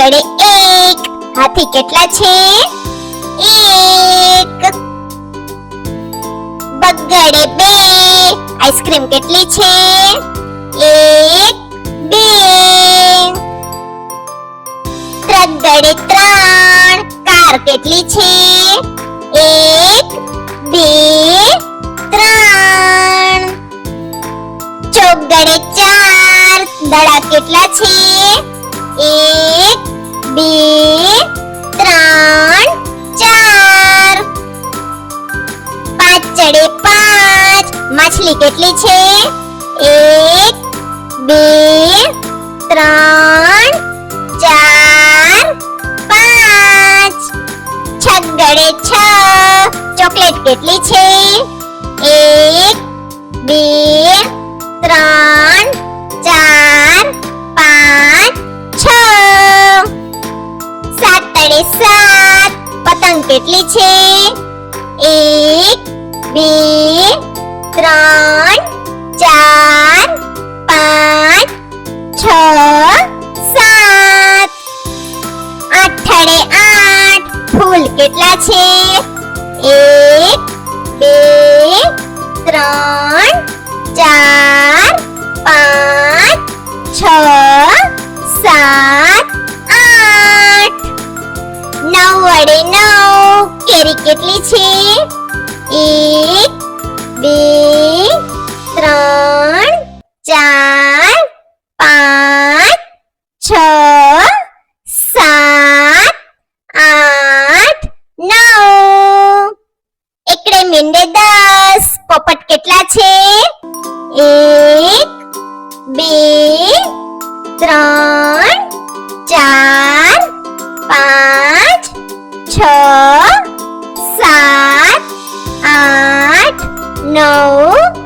ગળે એક, હાથી કેટલા છે? એક. બગડે બે, આઈસ્ક્રીમ કેટલી છે? એક, બે. ત્રગડે ત્રણ, કાર કેટલી છે? એક, બે, ત્રણ. ચોગડે ચાર, દડા કેટલા છે? એક, બે, ત્રણ, ચાર. પાંચડે પાંચ, માછલી કેટલી છે? એક, બે, ત્રણ, ચાર, પાંચ. છગડે છ, ચોકલેટ કેટલી છે? એક, બે, ત્રણ, ચાર, પાંચ, છ. સાતડે સાત, પતંગ કેટલી છે? એક, બે, ત્રણ, ચાર, પાંચ, છ, સાત. આઠડે આઠ, ફૂલ કેટલા છે? એક, બે, ત્રણ, ચાર, પાંચ, છ, સાત, આઠ. નવડે નવ, કેરી કેટલી છે? એક, બે, ત્રણ, ચાર, પાંચ, છ, સાત, આઠ, નવ. એકડે મીંડે 10, પોપટ કેટલા છે? એક, બે, ત્રણ, ચાર, પાંચ, છ, સાત, આઠ, નવ,